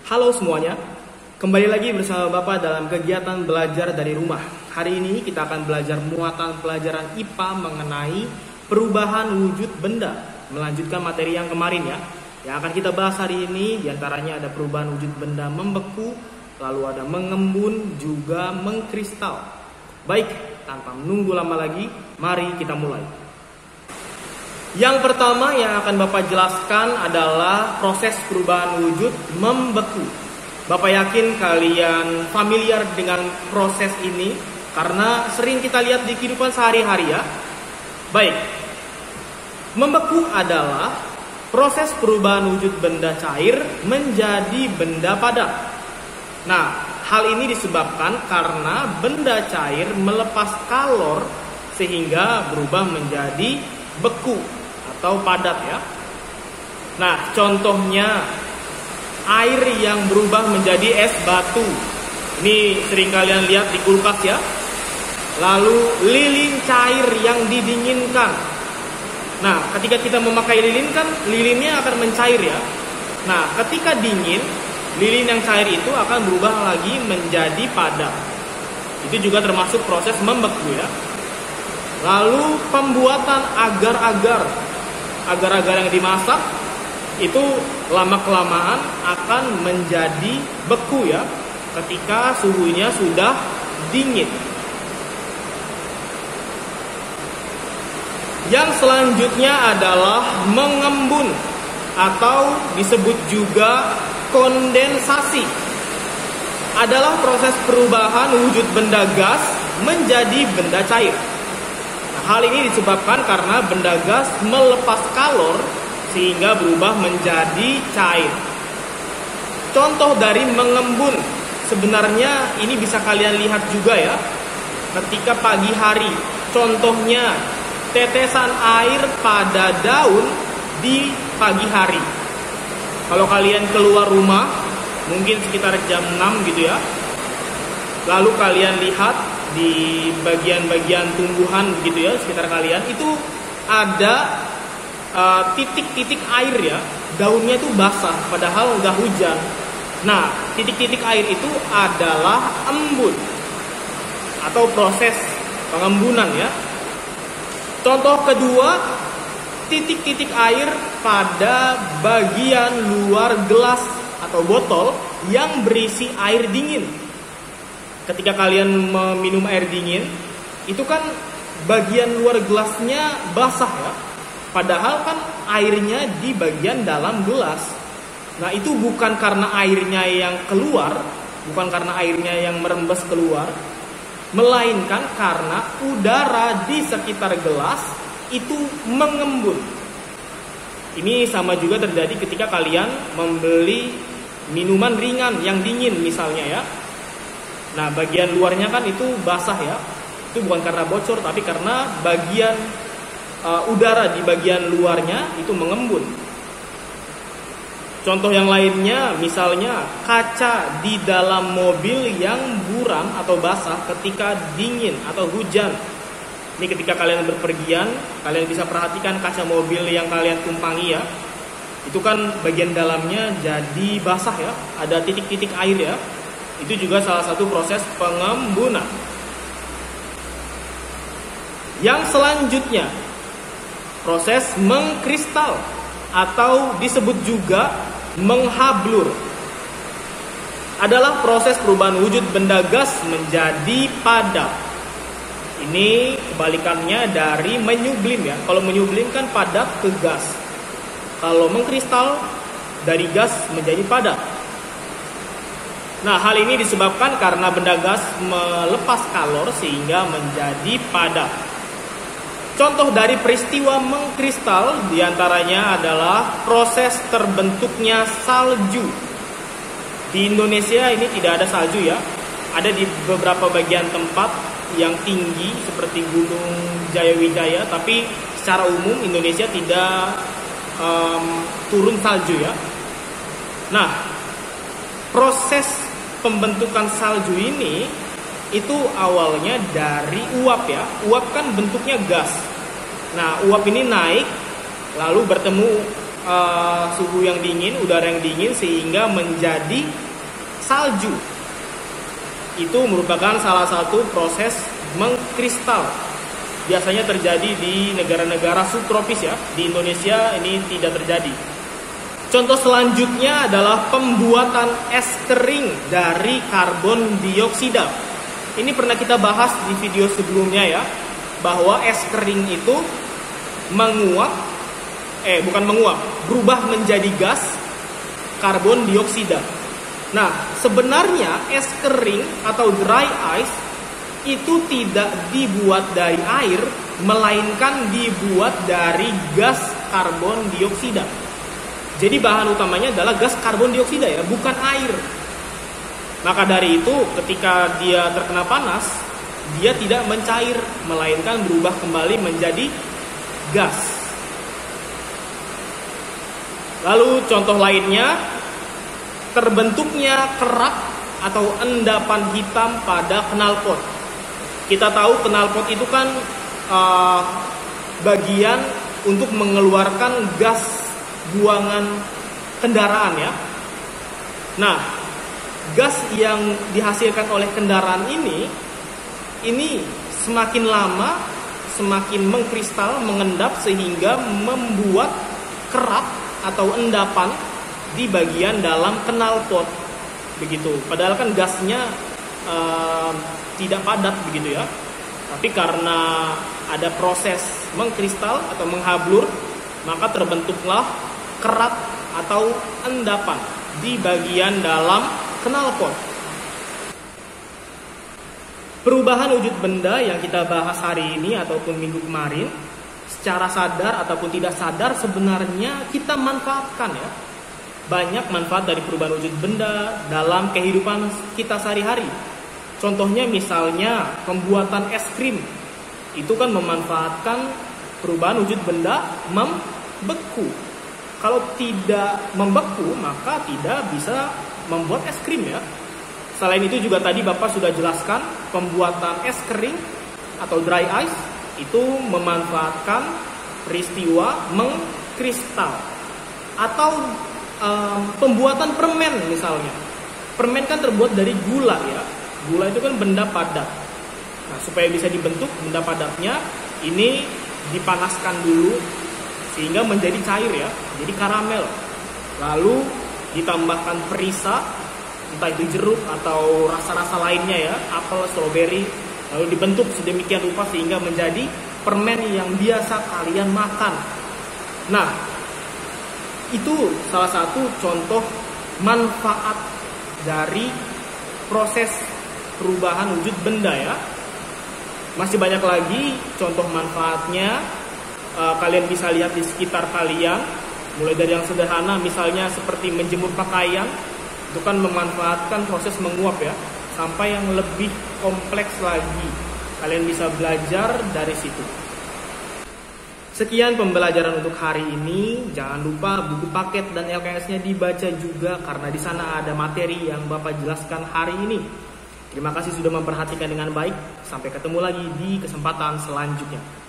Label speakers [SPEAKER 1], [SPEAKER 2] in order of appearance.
[SPEAKER 1] Halo semuanya, kembali lagi bersama Bapak dalam kegiatan belajar dari rumah. Hari ini kita akan belajar muatan pelajaran IPA mengenai perubahan wujud benda. Melanjutkan materi yang kemarin ya. Yang akan kita bahas hari ini diantaranya ada perubahan wujud benda membeku, lalu ada mengembun, juga mengkristal. Baik, tanpa menunggu lama lagi, mari kita mulai. Yang pertama yang akan Bapak jelaskan adalah proses perubahan wujud membeku. Bapak yakin kalian familiar dengan proses ini karena sering kita lihat di kehidupan sehari-hari ya. Baik, membeku adalah proses perubahan wujud benda cair menjadi benda padat. Nah, hal ini disebabkan karena benda cair melepas kalor sehingga berubah menjadi beku atau padat ya. Nah, contohnya air yang berubah menjadi es batu. Ini sering kalian lihat di kulkas ya. Lalu lilin cair yang didinginkan. Nah, ketika kita memakai lilin kan lilinnya akan mencair ya. Nah, ketika dingin, lilin yang cair itu akan berubah lagi menjadi padat. Itu juga termasuk proses membeku ya. Lalu pembuatan agar-agar yang dimasak itu lama-kelamaan akan menjadi beku ya ketika suhunya sudah dingin. Yang selanjutnya adalah mengembun atau disebut juga kondensasi. Adalah proses perubahan wujud benda gas menjadi benda cair. Hal ini disebabkan karena benda gas melepas kalor sehingga berubah menjadi cair. Contoh dari mengembun, sebenarnya ini bisa kalian lihat juga ya. Ketika pagi hari, contohnya tetesan air pada daun di pagi hari. Kalau kalian keluar rumah, mungkin sekitar jam 6 gitu ya. Lalu kalian lihat di bagian-bagian tumbuhan gitu ya sekitar kalian itu ada titik-titik air ya, daunnya itu basah padahal udah hujan. Nah, titik-titik air itu adalah embun atau proses pengembunan ya. Contoh kedua, titik-titik air pada bagian luar gelas atau botol yang berisi air dingin. Ketika kalian meminum air dingin, itu kan bagian luar gelasnya basah ya. Padahal kan airnya di bagian dalam gelas. Nah, itu bukan karena airnya yang keluar, bukan karena airnya yang merembes keluar, melainkan karena udara di sekitar gelas itu mengembun. Ini sama juga terjadi ketika kalian membeli minuman ringan yang dingin misalnya ya. Nah, bagian luarnya kan itu basah ya. Itu bukan karena bocor, tapi karena bagian udara di bagian luarnya itu mengembun. Contoh yang lainnya, misalnya kaca di dalam mobil yang buram atau basah ketika dingin atau hujan. Ini ketika kalian berpergian, kalian bisa perhatikan kaca mobil yang kalian tumpangi ya. Itu kan bagian dalamnya jadi basah ya, ada titik-titik air ya. Itu juga salah satu proses pengembunan. Yang selanjutnya, proses mengkristal atau disebut juga menghablur. Adalah proses perubahan wujud benda gas menjadi padat. Ini kebalikannya dari menyublim ya. Kalau menyublim kan padat ke gas. Kalau mengkristal dari gas menjadi padat. Nah, hal ini disebabkan karena benda gas melepas kalor sehingga menjadi padat. Contoh dari peristiwa mengkristal diantaranya adalah proses terbentuknya salju. Di Indonesia ini tidak ada salju ya. Ada di beberapa bagian tempat yang tinggi seperti Gunung Jayawijaya, tapi secara umum Indonesia tidak turun salju ya. Nah, proses pembentukan salju ini itu awalnya dari uap ya. Uap kan bentuknya gas. Nah, uap ini naik lalu bertemu suhu yang dingin, udara yang dingin sehingga menjadi salju. Itu merupakan salah satu proses mengkristal. Biasanya terjadi di negara-negara subtropis ya. Di Indonesia ini tidak terjadi. Contoh selanjutnya adalah pembuatan es kering dari karbon dioksida. Ini pernah kita bahas di video sebelumnya ya, bahwa es kering itu berubah menjadi gas karbon dioksida. Nah, sebenarnya es kering atau dry ice itu tidak dibuat dari air, melainkan dibuat dari gas karbon dioksida. Jadi bahan utamanya adalah gas karbon dioksida ya, bukan air. Maka dari itu ketika dia terkena panas, dia tidak mencair, melainkan berubah kembali menjadi gas. Lalu contoh lainnya, terbentuknya kerak atau endapan hitam pada knalpot. Kita tahu knalpot itu kan bagian untuk mengeluarkan gas buangan kendaraan ya. Nah, gas yang dihasilkan oleh kendaraan ini semakin lama semakin mengkristal, mengendap sehingga membuat kerak atau endapan di bagian dalam knalpot begitu. Padahal kan gasnya tidak padat begitu ya. Tapi karena ada proses mengkristal atau menghablur, maka terbentuklah kerak atau endapan di bagian dalam knalpot. Perubahan wujud benda yang kita bahas hari ini ataupun minggu kemarin, secara sadar ataupun tidak sadar sebenarnya kita manfaatkan ya. Banyak manfaat dari perubahan wujud benda dalam kehidupan kita sehari-hari. Contohnya misalnya pembuatan es krim. Itu kan memanfaatkan perubahan wujud benda membeku. Kalau tidak membeku maka tidak bisa membuat es krim ya. Selain itu juga tadi Bapak sudah jelaskan pembuatan es kering atau dry ice itu memanfaatkan peristiwa mengkristal. Atau pembuatan permen misalnya. Permen kan terbuat dari gula ya. Gula itu kan benda padat. Nah, supaya bisa dibentuk benda padatnya ini dipanaskan dulu sehingga menjadi cair ya, jadi karamel. Lalu ditambahkan perisa, entah itu jeruk atau rasa-rasa lainnya ya, apel, stroberi, lalu dibentuk sedemikian rupa sehingga menjadi permen yang biasa kalian makan. Nah, itu salah satu contoh manfaat dari proses perubahan wujud benda ya. Masih banyak lagi contoh manfaatnya. Kalian bisa lihat di sekitar kalian, mulai dari yang sederhana misalnya seperti menjemur pakaian, itu kan memanfaatkan proses menguap ya, sampai yang lebih kompleks lagi. Kalian bisa belajar dari situ. Sekian pembelajaran untuk hari ini. Jangan lupa buku paket dan LKS-nya dibaca juga karena di sana ada materi yang Bapak jelaskan hari ini. Terima kasih sudah memperhatikan dengan baik. Sampai ketemu lagi di kesempatan selanjutnya.